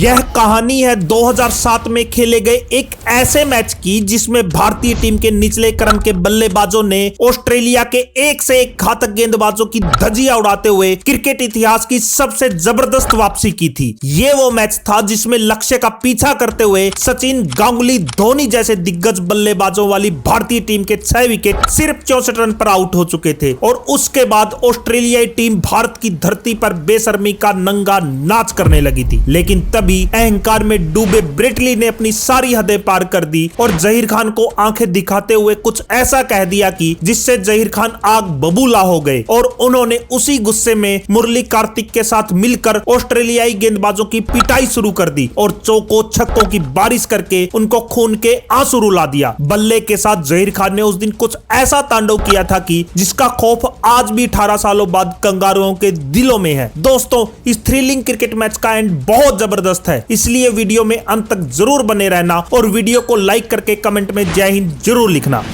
यह कहानी है 2007 में खेले गए एक ऐसे मैच की जिसमें भारतीय टीम के निचले क्रम के बल्लेबाजों ने ऑस्ट्रेलिया के एक से एक घातक गेंदबाजों की धज्जियां उड़ाते हुए क्रिकेट इतिहास की सबसे जबरदस्त वापसी की थी। ये वो मैच था जिसमें लक्ष्य का पीछा करते हुए सचिन, गांगुली, धोनी जैसे दिग्गज बल्लेबाजों वाली भारतीय टीम के 6 विकेट सिर्फ 64 रन पर आउट हो चुके थे और उसके बाद ऑस्ट्रेलियाई टीम भारत की धरती पर बेशर्मी का नंगा नाच करने लगी थी। लेकिन तभी अहंकार में डूबे ब्रेटली ने अपनी सारी हदें पार कर दी और जहीर खान को आंखें दिखाते हुए कुछ ऐसा कह दिया कि जिससे जहीर खान आग बबूला हो गए और उन्होंने उसी गुस्से में मुरली कार्तिक के साथ मिलकर ऑस्ट्रेलियाई गेंदबाजों की पिटाई शुरू कर दी और चौकों छक्कों की बारिश करके उनको खून के आंसू रुला दिया। बल्ले के साथ जहीर खान ने उस दिन कुछ ऐसा तांडव किया था कि जिसका खौफ आज भी 18 सालों बाद कंगारुओं के दिलों में है। दोस्तों, इस थ्रिलिंग क्रिकेट मैच का एंड बहुत जबरदस्त है, इसलिए वीडियो में अंत तक जरूर बने रहना और वीडियो को लाइक करके कमेंट में जय हिंद जरूर लिखना।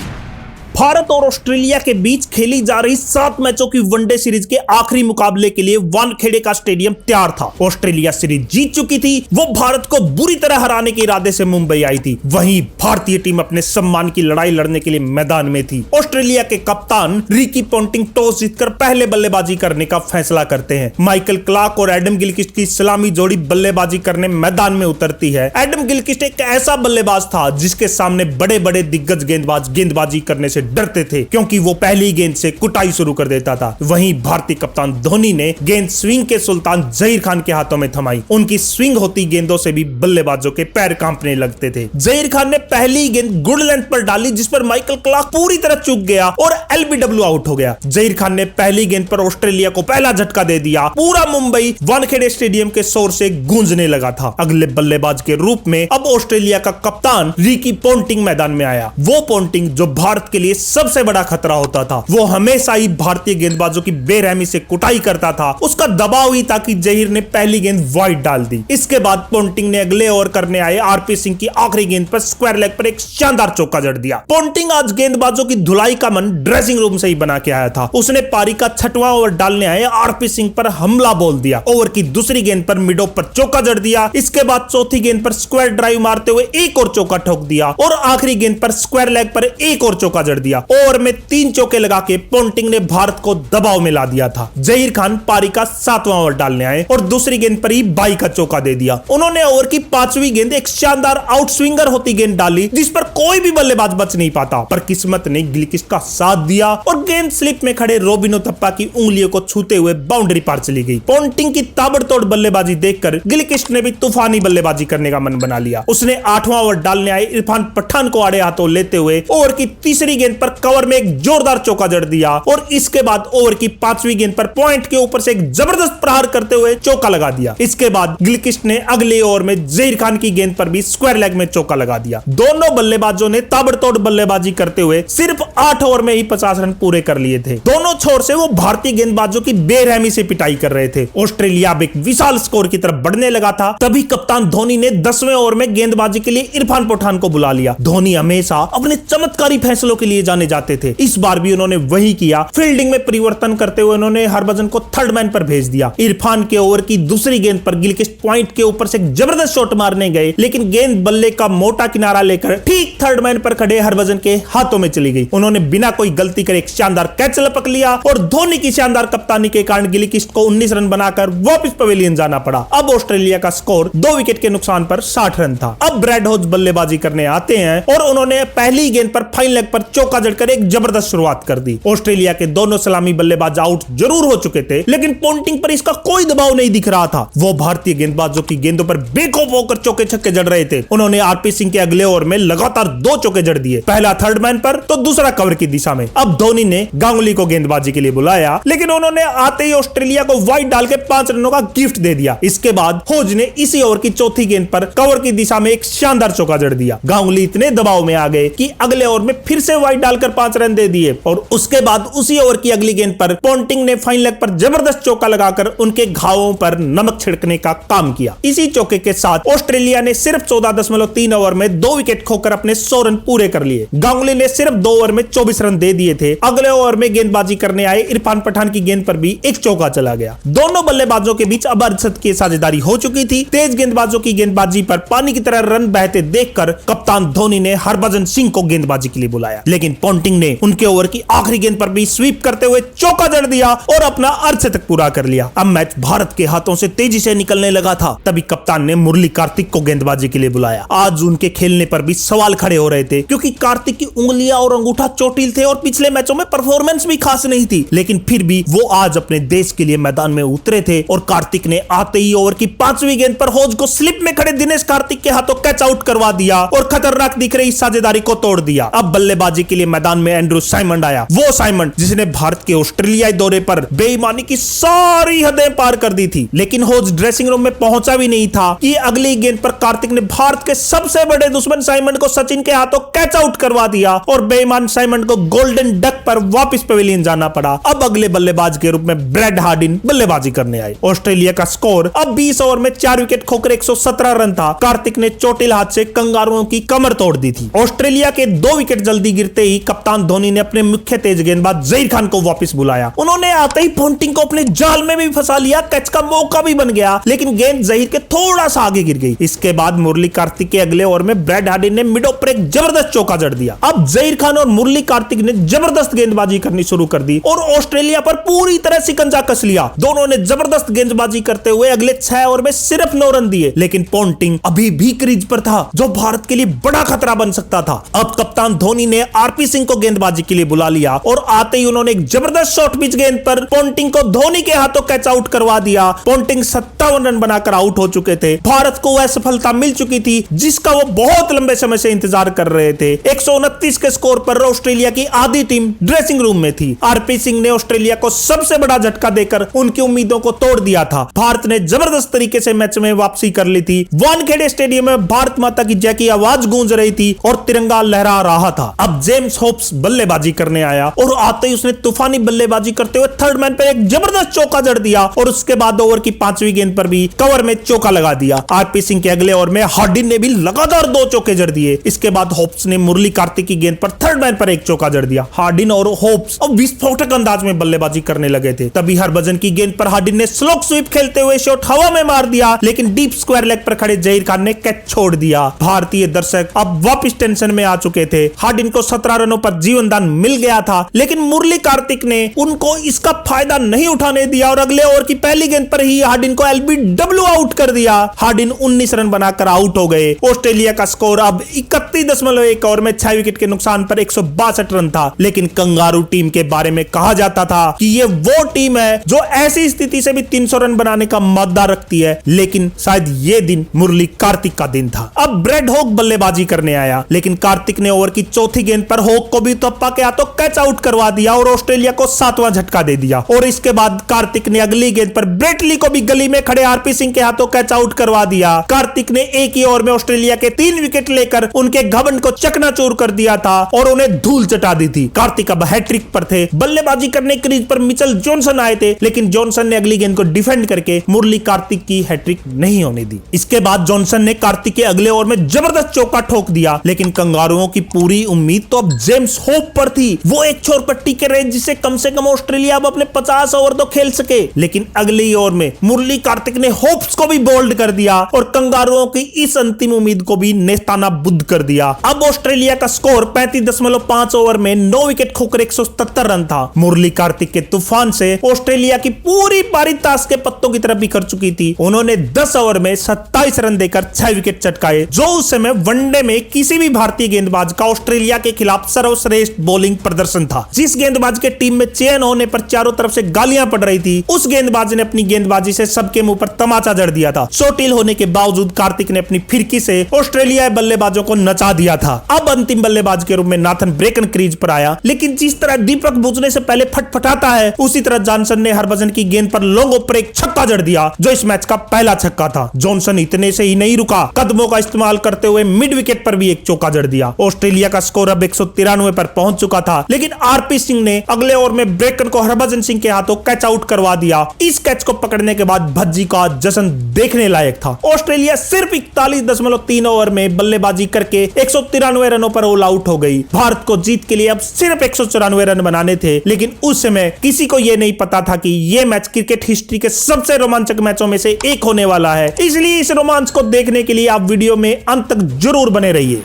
भारत और ऑस्ट्रेलिया के बीच खेली जा रही 7 मैचों की वनडे सीरीज के आखिरी मुकाबले के लिए वानखेड़े का स्टेडियम तैयार था। ऑस्ट्रेलिया सीरीज जीत चुकी थी, वो भारत को बुरी तरह हराने के इरादे से मुंबई आई थी। वहीं भारतीय टीम अपने सम्मान की लड़ाई लड़ने के लिए मैदान में थी। ऑस्ट्रेलिया के कप्तान रिकी पोंटिंग टॉस जीतकर पहले बल्लेबाजी करने का फैसला करते हैं। माइकल क्लार्क और एडम गिलक्रिस्ट की सलामी जोड़ी बल्लेबाजी करने मैदान में उतरती है। एडम गिलक्रिस्ट एक ऐसा बल्लेबाज था जिसके सामने बड़े बड़े दिग्गज गेंदबाज गेंदबाजी करने से डरते थे क्योंकि वो पहली गेंद से कुटाई शुरू कर देता था। वहीं भारतीय कप्तान धोनी ने गेंद स्विंग के सुल्तान जहीर खान के हाथों में थमाई। उनकी स्विंग होती गेंदों से भी बल्लेबाजों के पैर कांपने लगते थे। जहीर खान ने पहली गेंद गुड लेंथ पर डाली जिस पर माइकल क्लार्क पूरी तरह चूक गया और एलबीडब्ल्यू आउट हो गया। जहीर खान ने पहली गेंद पर ऑस्ट्रेलिया को पहला झटका दे दिया। पूरा मुंबई वानखेड़े स्टेडियम के शोर से गूंजने लगा था। अगले बल्लेबाज के रूप में अब ऑस्ट्रेलिया का कप्तान रिकी पोंटिंग मैदान में आया। वो पोंटिंग जो भारत के लिए सबसे बड़ा खतरा होता था। वो हमेशा ही भारतीय गेंदबाजों की बेरहमी से कुटाई करता था। उसका दबाव ही था कि जहीर ने पहली गेंद वाइड डाल दी। इसके बाद पोंटिंग ने अगले ओवर करने आए आरपी सिंह की आखिरी गेंद पर स्क्वायर लेग पर एक शानदार चौका जड़ दिया। पोंटिंग आज गेंदबाजों की धुलाई का मन ड्रेसिंग रूम से ही बना के आया था। उसने पारी का 6वां ओवर डालने आए आरपी सिंह पर हमला बोल दिया। ओवर की दूसरी गेंद पर मिड ऑफ पर चौका जड़ दिया। इसके बाद चौथी गेंद पर स्क्वायर ड्राइव मारते हुए एक और चौका ठोक दिया और आखिरी गेंद पर स्क्वायर लेग पर एक और चौका जड़ दिया। ओवर में 3 चौके लगा के पोंटिंग ने भारत को दबाव में ला दिया था। जहीर खान पारी का 7वां ओवर डालने आए और दूसरी गेंद पर ही 22 का चौका दे दिया। उन्होंने ओवर की 5वीं गेंद एक शानदार आउट स्विंगर होती गेंद डाली जिस पर कोई भी बल्लेबाज बच नहीं पाता, पर किस्मत ने गिलक्रिस्ट का साथ दिया और गेंद स्लिप में खड़े रॉबिन उथप्पा की उंगलियों को छूते हुए बाउंड्री पार चली गई। पोंटिंग की ताबड़तोड़ बल्लेबाजी देखकर गिलक्रिस्ट ने भी तूफानी बल्लेबाजी करने का मन बना लिया। उसने 8वां ओवर डालने आए इरफान पठान को आड़े हाथों लेते हुए ओवर की तीसरी गेंद पर कवर में एक जोरदार चौका जड़ दिया और इसके बाद ओवर की 5वीं गेंद पर पॉइंट के ऊपर से एक जबरदस्त प्रहार करते हुए चौका लगा दिया। इसके बाद गिलक्रिस्ट ने अगले ओवर में जहीर खान की गेंद पर भी स्क्वायर लेग में चौका लगा दिया। दोनों बल्लेबाजों ने ताबड़तोड़ बल्लेबाजी करते हुए सिर्फ 8 ओवर में ही 50 रन पूरे कर लिए थे। दोनों छोर से वो भारतीय गेंदबाजों की बेरहमी से पिटाई कर रहे थे। ऑस्ट्रेलिया अब एक विशाल स्कोर की तरफ बढ़ने लगा था। तभी कप्तान धोनी ने 10वें ओवर में गेंदबाजी के लिए इरफान पठान को बुला लिया। धोनी हमेशा अपने चमत्कारी फैसलों के लिए जाने जाते थे। इस बार भी उन्होंने वही किया। फील्डिंग में परिवर्तन करते हुए उन्होंने हरभजन को थर्ड मैन पर भेज दिया। इरफान के ओवर की दूसरी गेंद पर गिलक्रिस्ट पॉइंट के ऊपर से एक जबरदस्त शॉट मारने गए, लेकिन गेंद बल्ले का मोटा किनारा लेकर ठीक थर्ड मैन पर खड़े हरभजन के हाथों में चली गई। उन्होंने बिना कोई गलती करे एक शानदार कैच लपक लिया और धोनी की शानदार कप्तानी के कारण गिलक्रिस्ट को 19 रन बनाकर वापस पवेलियन जाना पड़ा। अब ऑस्ट्रेलिया का स्कोर 2 विकेट के नुकसान पर 60 रन था। अब ब्रैड होज बल्लेबाजी करने आते हैं और उन्होंने पहली गेंद पर फाइन लेग पर चौका जड़कर एक जबरदस्त शुरुआत कर दी। ऑस्ट्रेलिया के दोनों सलामी बल्लेबाज आउट जरूर हो चुके थे, लेकिन पोंटिंग पर इसका कोई दबाव नहीं दिख रहा था। वो भारतीय गेंदबाजों की गेंदों पर बेखौफ होकर चौके छक्के जड़ रहे थे। उन्होंने आरपी सिंह के अगले ओवर में लगातार 2 चौके जड़ दिए, पहला थर्ड मैन पर तो दूसरा कवर की दिशा में। अब धोनी ने गांगुली को गेंदबाजी के लिए बुलाया, लेकिन उन्होंने आते ही ऑस्ट्रेलिया को वाइड डाल के 5 रनों का गिफ्ट दे दिया। इसके बाद होज ने इसी ओवर की चौथी गेंद पर कवर की दिशा में एक शानदार चौका जड़ दिया। गांगुली इतने दबाव में आ गए कि अगले ओवर में फिर से वाइड वाइड डालकर 5 रन दे दिए और उसके बाद उसी ओवर की अगली गेंद पर पोंटिंग ने फाइन लेग पर जबरदस्त चौका लगाकर उनके घावों पर नमक छिड़कने का काम किया। इसी चौके के साथ ऑस्ट्रेलिया ने सिर्फ 14.3 ओवर में 2 विकेट खोकर अपने 100 रन पूरे कर लिए। गांगुली ने सिर्फ 2 ओवर में 24 रन दे दिए थे। अगले ओवर में गेंदबाजी करने आए इरफान पठान की गेंद पर भी एक चौका चला गया। दोनों बल्लेबाजों के बीच अब अरशद की साझेदारी हो चुकी थी। तेज गेंदबाजों की गेंदबाजी पर पानी की तरह रन बहते देखकर कप्तान धोनी ने हरभजन सिंह को गेंदबाजी के लिए बुलाया, लेकिन पोंटिंग ने उनके ओवर की आखिरी गेंद पर भी स्वीप करते हुए चौका जड़ दिया और अपना अर्धशतक पूरा कर लिया। अब मैच भारत के हाथों से तेजी से निकलने लगा था, तभी कप्तान ने मुरली कार्तिक को गेंदबाजी के लिए बुलाया। आज उनके खेलने पर भी सवाल खड़े हो रहे थे, क्योंकि कार्तिक की उंगलियां और अंगूठा चोटिल थे और पिछले मैचों में परफॉर्मेंस भी खास नहीं थी, लेकिन फिर भी वो आज अपने देश के लिए मैदान में उतरे थे और कार्तिक ने आते ही ओवर की 5वीं गेंद पर होज को स्लिप में खड़े दिनेश कार्तिक के हाथों कैच आउट करवा दिया और खतरनाक दिख रही साझेदारी को तोड़ दिया। अब बल्लेबाजी के लिए मैदान में एंड्रू साइमंड आया, वो साइमंड जिसने भारत के ऑस्ट्रेलियाई दौरे पर बेईमानी की सारी हदें पार कर दी थी, लेकिन होज ड्रेसिंग रूम में पहुंचा भी नहीं था कि अगली गेंद पर कार्तिक ने भारत के सबसे बड़े दुश्मन साइमंड को सचिन के हाथों कैच आउट करवा दिया और बेईमान साइमंड को गोल्डन डक पर वापस पवेलियन जाना पड़ा। अब अगले बल्लेबाज के रूप में ब्रैड हार्डिन बल्लेबाजी करने आए। ऑस्ट्रेलिया का स्कोर अब 20 ओवर में 4 विकेट खोकर 117 रन था। कार्तिक ने चोटिल हाथ से कंगारुओं की कमर तोड़ दी थी। ऑस्ट्रेलिया के 2 विकेट जल्दी गिरते ही कप्तान धोनी ने अपने मुख्य तेज गेंदबाज जहीर खान को वापस बुलाया। उन्होंने आते ही पोंटिंग को अपने जाल में भी फंसा लिया, कैच का मौका भी बन गया, लेकिन गेंद जहीर के थोड़ा सा आगे गिर गई। इसके बाद मुरली कार्तिक के अगले ओवर में ब्रैड हार्डिन ने मिड ऑफ पर एक जबरदस्त चौका जड़ दिया। अब जहीर खान और मुरली कार्तिक ने जबरदस्त गेंदबाजी करनी शुरू कर दी और ऑस्ट्रेलिया पर पूरी तरह सिकंजा कस लिया। दोनों ने जबरदस्त गेंदबाजी करते हुए अगले 6 ओवर में सिर्फ 9 रन दिए, लेकिन पोंटिंग अभी भी क्रीज पर था, जो भारत के लिए बड़ा खतरा बन सकता था। अब कप्तान धोनी ने आरपी सिंह को गेंदबाजी के लिए बुला लिया और आते ही उन्होंने एक जबरदस्त शॉर्ट पिच गेंद पर पोंटिंग को धोनी के हाथों कैच आउट करवा दिया। पोंटिंग 57 रन बनाकर आउट हो चुके थे। भारत को वह सफलता मिल चुकी थी जिसका वो बहुत लंबे समय से इंतजार कर रहे थे। 129 के स्कोर पर ऑस्ट्रेलिया की आधी टीम ड्रेसिंग रूम में थी। आरपी सिंह ने ऑस्ट्रेलिया को सबसे बड़ा झटका देकर उनकी उम्मीदों को तोड़ दिया था। भारत ने जबरदस्त तरीके से मैच में वापसी कर ली थी। वानखेड़े स्टेडियम में भारत माता की जय की आवाज गूंज रही थी और तिरंगा लहरा रहा था। अब जेम्स होप्स बल्लेबाजी करने आया और आते ही उसने तूफानी बल्लेबाजी करते हुए थर्ड मैन पर एक जबरदस्त चौका जड़ दिया और उसके बाद ओवर की 5वीं गेंद पर भी कवर में चौका लगा दिया। आरपी सिंह के अगले ओवर में हार्डिन ने भी लगातार 2 चौके जड़ दिए। इसके बाद होप्स ने मुरली कार्तिक की गेंद पर थर्ड मैन पर एक चौका जड़ दिया। हार्डिन और होप्स अब विस्फोटक अंदाज में बल्लेबाजी करने लगे थे। तभी हरभजन की गेंद पर हार्डिन ने स्लो स्वीप खेलते हुए शॉट हवा में मार दिया, लेकिन डीप स्क्वायर लेग पर खड़े जहीर खान ने कैच छोड़ दिया। भारतीय दर्शक अब वापस टेंशन में आ चुके थे। हार्डिन को 17 रनों पर जीवनदान मिल गया था, लेकिन मुरली कार्तिक ने उनको इसका फायदा नहीं उठाने दिया और अगले ओवर की पहली गेंद पर ही हार्डिन को एलबीडब्ल्यू आउट कर दिया। हार्डिन 19 रन बनाकर आउट हो गए। ऑस्ट्रेलिया का स्कोर अब 31.1 ओवर में 6 विकेट के नुकसान पर 162 रन था, लेकिन कंगारू टीम के बारे में कहा जाता था कि ये वो टीम है जो ऐसी स्थिति से भी 300 रन बनाने का मादा रखती है, लेकिन शायद ये दिन मुरली कार्तिक का दिन था। अब ब्रैड हॉग बल्लेबाजी करने आया, लेकिन कार्तिक ने ओवर की चौथी गेंद पर हॉग को भी तप्पा के हाथों कैच आउट करवा दिया और ऑस्ट्रेलिया को 7वां झटका दे दिया। और इसके बाद कार्तिक ने अगली गेंद पर ब्रेटली को भी गली में खड़े आरपी सिंह के हाथों कैच आउट करवा दिया। कार्तिक ने एक ही ओवर में ऑस्ट्रेलिया के 3 विकेट लेकर उनके घमंड को चकनाचूर कर दिया था और उन्हें धूल चटा दी थी। कार्तिक अब हैट्रिक पर थे। बल्लेबाजी करने क्रीज पर मिचेल जॉनसन आए थे, लेकिन जॉनसन ने अगली गेंद को डिफेंड करके मुरली कार्तिक की हैट्रिक नहीं होने दी। इसके बाद जॉनसन ने कार्तिक के अगले ओवर में जबरदस्त चौका ठोक दिया, लेकिन कंगारुओं की पूरी उम्मीद तो अब जेम्स होप पर थी। वो एक छोर पर टिके रहे जिससे कम से कम ऑस्ट्रेलिया अब अपने 50 ओवर तो खेल सके, लेकिन अगले ओवर में मुरली कार्तिक ने होप्स को भी बोल्ड कर दिया और कंगारुओं की इस अंतिम उम्मीद को भी नेस्ताना बुद्ध कर दिया। अब ऑस्ट्रेलिया का स्कोर 35.5 ओवर में 9 विकेट खोकर 177 रन था। मुरली कार्तिक के तूफान से ऑस्ट्रेलिया की पूरी पारी ताश के पत्तों की तरफ बिखर चुकी थी। उन्होंने 10 ओवर में 27 रन देकर 6 विकेट चटकाए, जो उस समय वनडे में किसी भी भारतीय गेंदबाज का ऑस्ट्रेलिया के खिलाफ सर्वश्रेष्ठ बॉलिंग प्रदर्शन था। जिस गेंदबाज के टीम में चयन होने पर चारों तरफ से गालियां पड़ रही थी, उस गेंदबाज ने अपनी गेंदबाजी से सबके मुंह पर तमाचा जड़ दिया था। चोटिल होने के बावजूद कार्तिक ने अपनी फिरकी से ऑस्ट्रेलियाई बल्लेबाजों को नचा दिया था। अब अंतिम बल्लेबाज के रूप में नाथन ब्रेकन क्रीज पर आया, लेकिन जिस तरह दीपक बुझने से पहले फटफटाता है, उसी तरह जॉनसन ने हरभजन की गेंद पर लॉन्ग ऑफ पर एक छक्का जड़ दिया, जो इस मैच का पहला छक्का था। जॉनसन इतने से ही नहीं रुका, कदमों का इस्तेमाल करते हुए मिड विकेट पर भी एक चौका जड़ दिया। ऑस्ट्रेलिया का स्कोर अब 193 पर पहुंच चुका था, लेकिन आरपी सिंह ने अगले ओवर में ब्रेकन को हरभजन सिंह के हाथों कैच आउट करवा दिया। इस कैच को पकड़ने के बाद भज्जी का जश्न देखने लायक था। ऑस्ट्रेलिया सिर्फ 41.3 ओवर में बल्लेबाजी करके 193 रनों पर ऑल आउट हो गई। भारत को जीत के लिए अब सिर्फ 194 रन बनाने थे, लेकिन उस समय किसी को यह नहीं पता था कि यह मैच क्रिकेट हिस्ट्री के सबसे रोमांचक मैचों में से एक होने वाला है। इसलिए इस रोमांच को देखने के लिए आप वीडियो में अंत तक जरूर बने रहिए।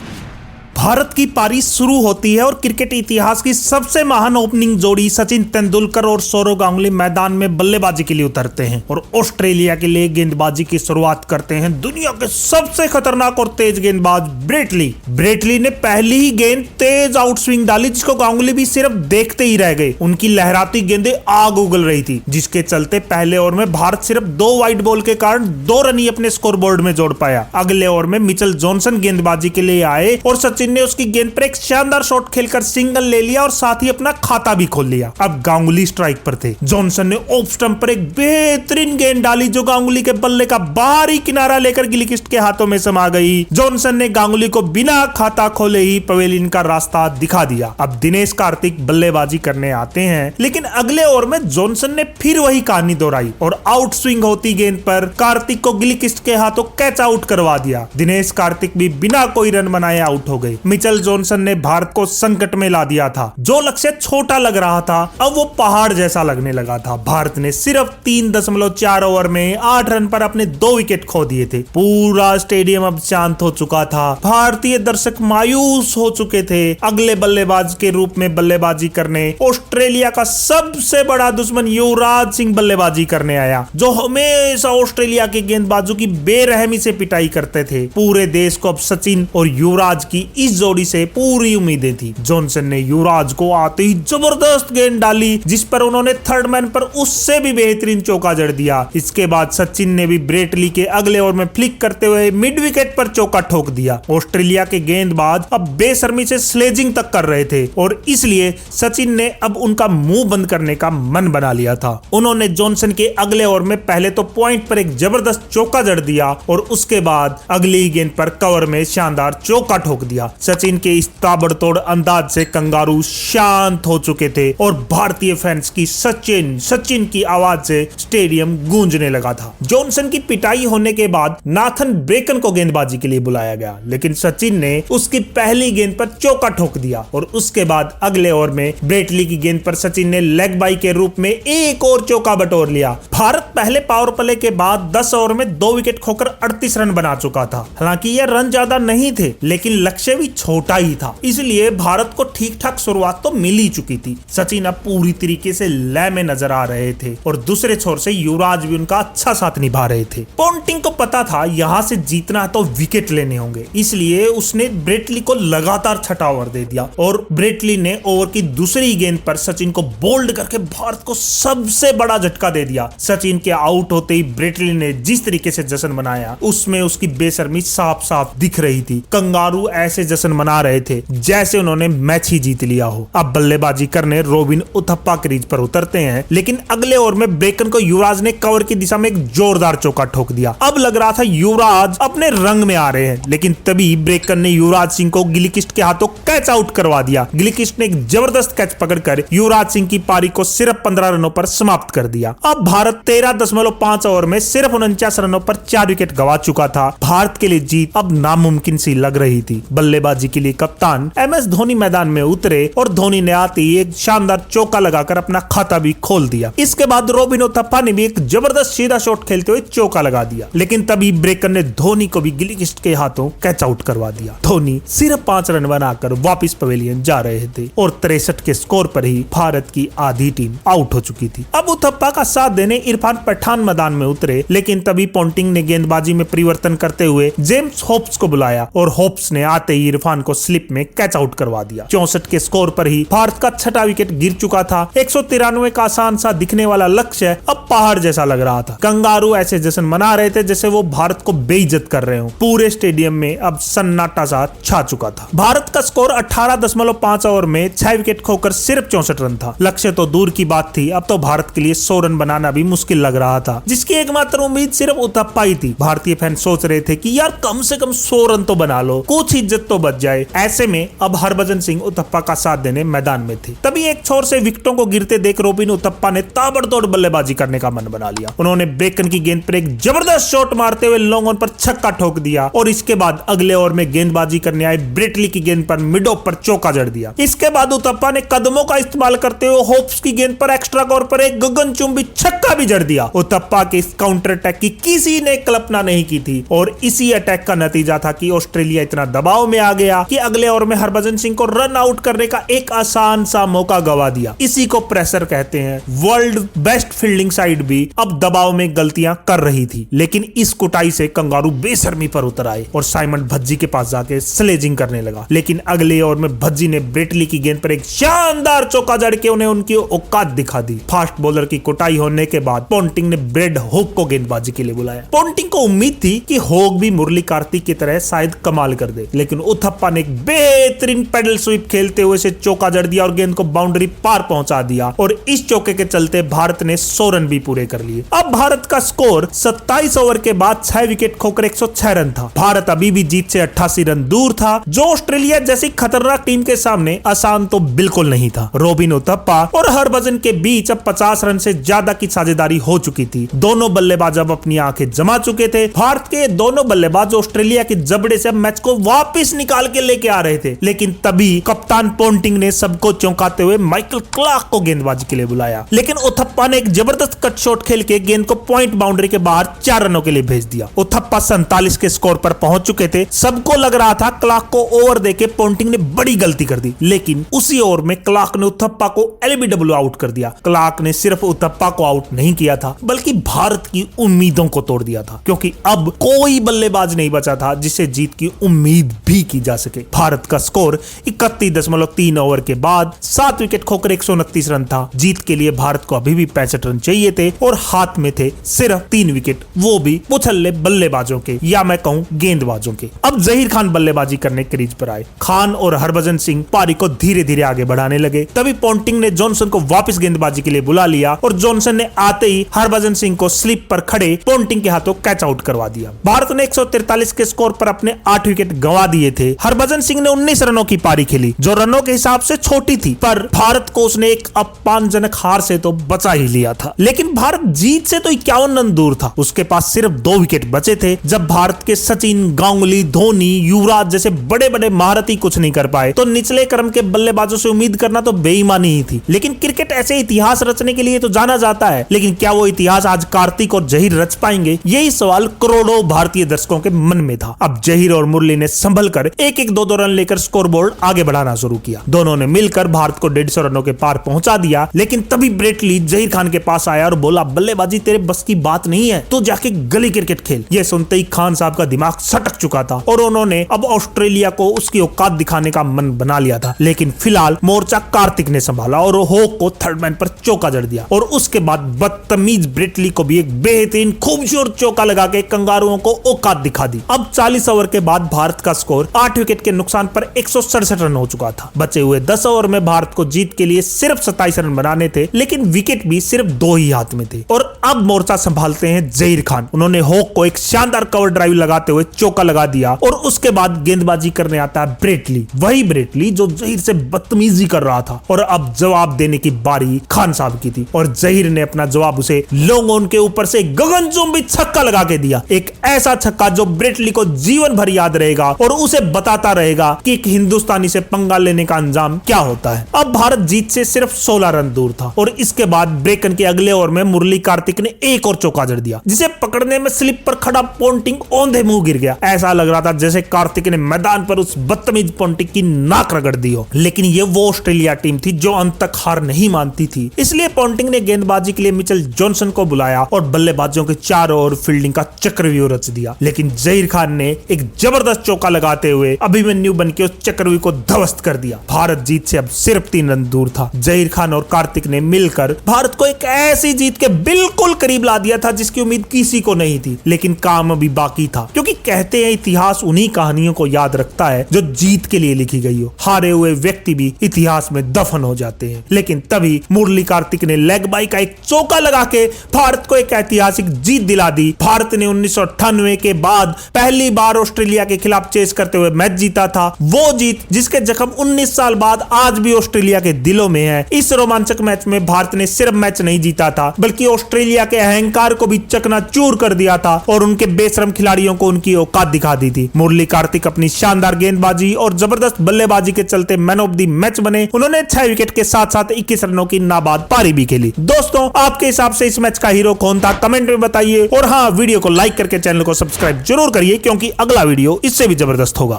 भारत की पारी शुरू होती है और क्रिकेट इतिहास की सबसे महान ओपनिंग जोड़ी सचिन तेंदुलकर और सौरव गांगुली मैदान में बल्लेबाजी के लिए उतरते हैं और ऑस्ट्रेलिया के लिए गेंदबाजी की शुरुआत करते हैं दुनिया के सबसे खतरनाक और तेज गेंदबाज ब्रेटली ने पहली ही गेंद तेज आउट स्विंग डाली, जिसको गांगुली भी सिर्फ देखते ही रह गए। उनकी लहराती गेंदें आग उगल रही थी, जिसके चलते पहले ओवर में भारत सिर्फ 2 वाइड बॉल के कारण 2 रन ही अपने स्कोर बोर्ड में जोड़ पाया। अगले ओवर में मिचेल जॉनसन गेंदबाजी के लिए आए और सचिन ने उसकी गेंद पर एक शानदार शॉट खेलकर सिंगल ले लिया और साथ ही अपना खाता भी खोल लिया। अब गांगुली स्ट्राइक पर थे। जॉनसन ने ऑफ स्टंप पर एक बेहतरीन गेंद डाली, जो गांगुली के बल्ले का बाहरी किनारा लेकर गिलक्रिस्ट के हाथों में समा गई। जॉनसन ने गांगुली को बिना खाता खोले ही पवेलियन का रास्ता दिखा दिया। अब दिनेश कार्तिक बल्लेबाजी करने आते हैं, लेकिन अगले ओवर में जॉनसन ने फिर वही कहानी दोहराई और आउट स्विंग होती गेंद पर कार्तिक को गिलक्रिस्ट के हाथों कैच आउट करवा दिया। दिनेश कार्तिक भी बिना कोई रन बनाए आउट हो गए। मिचेल जॉनसन ने भारत को संकट में ला दिया था। जो लक्ष्य छोटा लग रहा था, अब वो पहाड़ जैसा लगने लगा था। भारत ने सिर्फ 3.4 ओवर में 8 रन पर अपने 2 विकेट खो दिए थे। पूरा स्टेडियम अब शांत हो चुका था। भारतीय दर्शक मायूस हो चुके थे। अगले बल्लेबाज के रूप में बल्लेबाजी करने ऑस्ट्रेलिया का सबसे बड़ा दुश्मन युवराज सिंह बल्लेबाजी करने आया, जो हमेशा ऑस्ट्रेलिया के गेंदबाजों की बेरहमी से पिटाई करते थे। पूरे देश को अब सचिन और युवराज की इस जोड़ी से पूरी उम्मीदें थी। जॉनसन ने युवराज को आते ही जबरदस्त गेंद डाली, जिस पर उन्होंने थर्ड मैन पर उससे भी बेहतरीन चौका जड़ दिया। इसके बाद सचिन ने भी ब्रेटली के अगले ओवर में फ्लिक करते हुए मिड विकेट पर चौका ठोक दिया। ऑस्ट्रेलिया के गेंदबाज अब बेशर्मी से स्लेजिंग तक कर रहे थे और इसलिए सचिन ने अब उनका मुंह बंद करने का मन बना लिया था। उन्होंने जॉनसन के अगले ओवर में पहले तो पॉइंट पर एक जबरदस्त चौका जड़ दिया और उसके बाद अगली गेंद पर कवर में शानदार चौका ठोक दिया। सचिन के इस ताबड़तोड़ अंदाज से कंगारू शांत हो चुके थे और भारतीय फैंस की सचिन की आवाज से स्टेडियम गूंजने लगा था। जॉनसन की पिटाई होने के बाद नाथन ब्रेकन को गेंदबाजी के लिए बुलाया गया, लेकिन सचिन ने उसकी पहली गेंद पर चौका ठोक दिया और उसके बाद अगले ओवर में ब्रेटली की गेंद पर सचिन ने लेग बाई के रूप में एक और चौका बटोर लिया। भारत पहले पावर प्ले के बाद 10 ओवर में 2 विकेट खोकर 38 रन बना चुका था। हालांकि यह रन ज्यादा नहीं थे, लेकिन लक्ष्य भी छोटा ही था, इसलिए भारत को ठीक ठाक शुरुआत तो मिल ही चुकी थी। सचिन अब पूरी तरीके से लय में नजर आ रहे थे और दूसरे छोर से युवराज भी उनका अच्छा साथ निभा रहे थे। पोंटिंग को पता था यहां से जीतना तो विकेट लेने होंगे, इसलिए उसने ब्रेटली को लगातार छठा ओवर दे दिया और ब्रेटली ने ओवर की दूसरी गेंद पर सचिन को बोल्ड करके भारत को सबसे बड़ा झटका दे दिया। सचिन के आउट होते ही ब्रेटली ने जिस तरीके से जश्न मनाया, उसमें उसकी बेशर्मी साफ साफ दिख रही थी। कंगारू ऐसे जश्न मना रहे थे जैसे उन्होंने मैच ही जीत लिया हो। अब बल्लेबाजी करने रोबिन उथप्पा क्रीज पर उतरते हैं, लेकिन अगले ओवर में ब्रेकन को युवराज ने कवर की दिशा में एक जोरदार चौका ठोक दिया। अब लग रहा था युवराज अपने रंग में आ रहे हैं, लेकिन तभी ब्रेकन ने युवराज सिंह को गिलक्रिस्ट के हाथों कैच आउट करवा दिया। गिलक्रिस्ट ने एक जबरदस्त कैच पकड़कर युवराज सिंह की पारी को सिर्फ 15 रनों पर समाप्त कर दिया। अब भारत 13.5 ओवर में सिर्फ 49 रनों पर 4 विकेट गंवा चुका था। भारत के लिए जीत अब नामुमकिन सी लग रही थी। बल्लेबाजी के लिए कप्तान MS धोनी मैदान में उतरे और धोनी ने आते ही एक शानदार चौका लगाकर अपना खाता भी खोल दिया। इसके बाद रोबिन उथप्पा ने भी एक जबरदस्त सीधा शॉट खेलते हुए चौका लगा दिया, लेकिन तभी ब्रेकन ने धोनी को भी गिलक्रिस्ट के हाथों कैच आउट करवा दिया। धोनी सिर्फ 5 रन बनाकर वापस पवेलियन जा रहे थे और 63 के स्कोर पर ही भारत की आधी टीम आउट हो चुकी थी। अब उथप्पा का साथ देने इरफान पठान मैदान में उतरे, लेकिन तभी पोंटिंग ने गेंदबाजी में परिवर्तन करते हुए जेम्स होप्स को बुलाया और होप्स ने आते ही इरफान को स्लिप में कैच आउट करवा दिया। 64 के स्कोर पर ही भारत का छठा विकेट गिर चुका था। 193 का आसान सा दिखने वाला लक्ष्य अब पहाड़ जैसा लग रहा था। कंगारू ऐसे जश्न मना रहे थे जैसे वो भारत को बेइज्जत कर रहे हो। पूरे स्टेडियम में अब सन्नाटा सा छा चुका था। भारत का स्कोर 18.5 ओवर में 6 विकेट खोकर सिर्फ 64 रन था। लक्ष्य तो दूर की बात थी, अब तो भारत के लिए 100 रन बनाना भी मुश्किल लग रहा था, जिसकी एकमात्र उम्मीद सिर्फ उथप्पा ही थी। भारतीय फैन सोच रहे थे कि यार कम से कम 100 रन तो बना लो, कुछ इज्जत तो बच जाए। ऐसे में अब हरभजन सिंह उथप्पा का साथ देने मैदान में थे। तभी एक छोर से विकेटों को गिरते देख रोबिन उथप्पा ने ताबड़तोड़ बल्लेबाजी करने का मन बना लिया। उन्होंने ब्रेकन की गेंद पर एक जबरदस्त शॉट मारते हुए लॉन्ग ऑन पर छक्का ठोक दिया और इसके बाद अगले ओवर में गेंदबाजी करने आए ब्रेटली की गेंद पर मिड ऑफ पर चौका जड़ दिया। इसके बाद उथप्पा ने कदमों का इस्तेमाल करते हुए होप्स की गेंद पर एक्स्ट्रा कवर पर एक गगनचुंबी छक्का भी जड़ दिया। उथप्पा के इस काउंटर अटैक की किसी ने कल्पना नहीं की थी और इसी अटैक का नतीजा था कि ऑस्ट्रेलिया इतना दबाव में आ गया कि अगले ओवर में हरभजन सिंह को रन आउट करने का एक आसान सा मौका गवा दिया। इसी को प्रेशर कहते हैं। वर्ल्ड बेस्ट फील्डिंग साइड भी अब दबाव में गलतियां कर रही थी, लेकिन इस कुटाई से कंगारू बेशर्मी पर उतर आए और साइमन भज्जी के पास जाके स्लेजिंग करने लगा। लेकिन अगले ओवर में भज्जी ने ब्रेटली की गेंद पर एक शानदार चौका जड़ के उन्हें उनकी औकात दिखा दी। फास्ट बॉलर की कुटाई होने के बाद पोंटिंग ने ब्रेड होक को गेंदबाजी के लिए बुलाया। पोंटिंग को उम्मीद थी कि होक भी मुरली कार्तिक की तरह शायद कमाल कर दे, लेकिन उथप्पा ने एक बेहतरीन पेडल स्वीप खेलते हुए से चौका जड़ दिया और गेंद को बाउंड्री पार पहुंचा दिया और इस चौके के चलते भारत ने 100 रन भी पूरे कर लिए। अब भारत का स्कोर 27 ओवर के बाद 6 विकेट खोकर 106 रन था। भारत अभी भी जीत से 88 रन दूर था, जो ऑस्ट्रेलिया जैसी खतरनाक टीम के सामने आसान तो बिल्कुल नहीं था। रोबिन उथप्पा और हरभजन के बीच अब 50 रन से ज्यादा की साझेदारी हो चुकी थी। दोनों बल्लेबाज अब अपनी आंखें जमा चुके थे। भारत के दोनों बल्लेबाज ऑस्ट्रेलिया के जबड़े से मैच को वापस निकाल के लेके आ रहे थे, लेकिन तभी कप्तान पोंटिंग ने सबको चौंकाते हुए माइकल क्लार्क को गेंदबाजी के लिए बुलाया। लेकिन उथप्पा ने एक जबरदस्त कट शॉट खेल के गेंद को पॉइंट बाउंड्री के बाहर 4 रनों के लिए भेज दिया। उथप्पा 47 के स्कोर पर पहुंच चुके थे। सबको लग रहा था क्लार्क को ओवर देके पोंटिंग ने बड़ी गलती कर दी, लेकिन उसी ओवर में क्लार्क ने उथप्पा को एलबीडब्ल्यू आउट कर दिया। क्लार्क ने सिर्फ उथप्पा को आउट नहीं किया था, बल्कि भारत की उम्मीदों को तोड़ दिया था, क्योंकि अब कोई बल्लेबाज नहीं बचा था जिसे जीत की उम्मीद भी की जा सके। भारत का स्कोर 31.3 ओवर के बाद 7 विकेट खोकर 129 रन था। जीत के लिए भारत को अभी भी 65 रन चाहिए थे और हाथ में थे सिर्फ 3 विकेट, वो भी उछल्ले बल्लेबाजों के, या मैं कहूं गेंदबाजों के। अब जहीर खान बल्लेबाजी करने क्रीज पर आए। खान और हरभजन सिंह पारी को धीरे धीरे आगे बढ़ाने लगे। तभी पोंटिंग ने जॉनसन को वापस गेंदबाजी के लिए बुला लिया और जॉनसन ने आते ही हरभजन सिंह को स्लिप पर खड़े पोंटिंग के हाथों कैच आउट करवा दिया। भारत ने 143 के स्कोर पर अपने 8 विकेट गंवा दिए थे। हरभजन सिंह ने 19 रनों की पारी खेली, जो रनों के हिसाब से छोटी थी, पर भारत को उसने एक अपमानजनक हार से तो बचा ही लिया था। लेकिन भारत जीत से तो 51 रन दूर था। उसके पास सिर्फ 2 विकेट बचे थे। जब भारत के सचिन, गांगुली, धोनी, युवराज जैसे बड़े बड़े महारथी कुछ नहीं कर पाए, तो निचले क्रम के बल्लेबाजों से उम्मीद करना तो बेईमानी ही थी। लेकिन क्रिकेट ऐसे इतिहास रचने के लिए तो जाना जाता है, लेकिन क्या वो इतिहास आज कार्तिक और जहीर रच पाएंगे? यही सवाल करोड़ों भारतीय दर्शकों के मन में था। अब जहीर और मुरली ने संभल कर 1-1, 2-2 रन लेकर स्कोरबोर्ड आगे बढ़ाना शुरू किया। दोनों ने मिलकर भारत को 150 रनों के पार पहुंचा दिया। लेकिन तभी ब्रेटली जहीर खान के पास आया और बोला, बल्लेबाजी तेरे बस की बात नहीं है, तो जाके गली क्रिकेट खेल। यह सुनते ही खान साहब का दिमाग सटक चुका था और उन्होंने अब ऑस्ट्रेलिया को उसकी औकात दिखाने का मन बना लिया था। लेकिन फिलहाल मोर्चा कार्तिक ने संभाला और होक को थर्ड मैन पर चौका जड़ दिया और उसके बाद बदतमीज ब्रेटली को भी एक बेहतरीन खूबसूरत चौका लगा के कंगारुओं को औकात दिखा दी। अब 40 ओवर के बाद भारत का स्कोर 8 विकेट के नुकसान पर 167 रन हो चुका था। बचे हुए 10 ओवर में भारत को जीत के लिए सिर्फ 27 रन बनाने थे, लेकिन विकेट भी सिर्फ 2 ही हाथ में थे। और अब मोर्चा संभालते हैं जहीर खान। उन्होंने होक को एक शानदार कवर ड्राइव लगाते हुए चौका लगा दिया और उसके बाद गेंदबाजी करने आता है ब्रेटली, वही ब्रेटली जो जहीर से बदतमीजी कर रहा था। और अब जवाब देने की बारी खान साहब की थी और जहीर ने अपना जवाब उसे लॉन्ग ऑन के ऊपर से गगनचुंबी छक्का लगा के दिया। एक ऐसा छक्का जो ब्रेटली को जीवन भर याद रहेगा और उसे बताता रहेगा कि एक हिंदुस्तानी से पंगा लेने का अंजाम क्या होता है। अब भारत जीत से सिर्फ 16 रन दूर था और इसके बाद ब्रेकन के अगले ओवर में मुरली कार्तिक ने एक और चौका जड़ दिया, जिसे पकड़ने में स्लिप पर खड़ा पोंटिंग औंधे मुंह गिर गया। ऐसा लग रहा था जैसे कार्तिक ने मैदान पर उस बदतमीज पोंटिंग की नाक रगड़ दी हो। लेकिन ये वो ऑस्ट्रेलिया टीम थी जो अंत तक हार नहीं मानती थी। इसलिए पोंटिंग ने गेंदबाजी के लिए मिचेल जॉनसन को बुलाया और बल्लेबाजों के चारों ओर फील्डिंग का चक्रव्यूह रच दिया। लेकिन जहीर खान ने एक जबरदस्त चौका लगाते हुए अभिमन्यु बनके उस चक्रव्यूह को ध्वस्त कर दिया। भारत जीत से अब सिर्फ 3 रन दूर था। जहीर खान और कार्तिक ने मिलकर भारत को एक ऐसी जीत के बिल्कुल करीब ला दिया था जिसकी उम्मीद किसी को नहीं थी। लेकिन काम अभी बाकी था, क्योंकि कहते हैं इतिहास उन्हीं कहानियों को याद रखता है जो जीत के लिए लिखी गई हो। हारे हुए व्यक्ति भी इतिहास में दफन हो जाते हैं। लेकिन तभी मुरली कार्तिक ने लेग बाई का एक चौका लगा के भारत को एक ऐतिहासिक जीत दिला दी। भारत ने 1998 के बाद पहली बार ऑस्ट्रेलिया के खिलाफ चेस करते हुए मैच जीता था। वो जीत जिसके जख्म 19 साल बाद आज भी ऑस्ट्रेलिया के दिलों में है। इस रोमांचक मैच में भारत ने सिर्फ मैच नहीं जीता था, बल्कि ऑस्ट्रेलिया के अहंकार को भी चकनाचूर कर दिया था और उनके बेशरम खिलाड़ियों को उनकी औकात दिखा दी थी। मुरली कार्तिक अपनी शानदार गेंदबाजी और जबरदस्त बल्लेबाजी के चलते मैन ऑफ द मैच बने। उन्होंने 6 विकेट के साथ साथ 21 रनों की नाबाद पारी भी खेली। दोस्तों, आपके हिसाब से इस मैच का हीरो कौन था? कमेंट में बताइए और हाँ, वीडियो को लाइक करके चैनल को सब्सक्राइब जरूर करिए, क्योंकि अगला वीडियो इससे भी जबरदस्त होगा।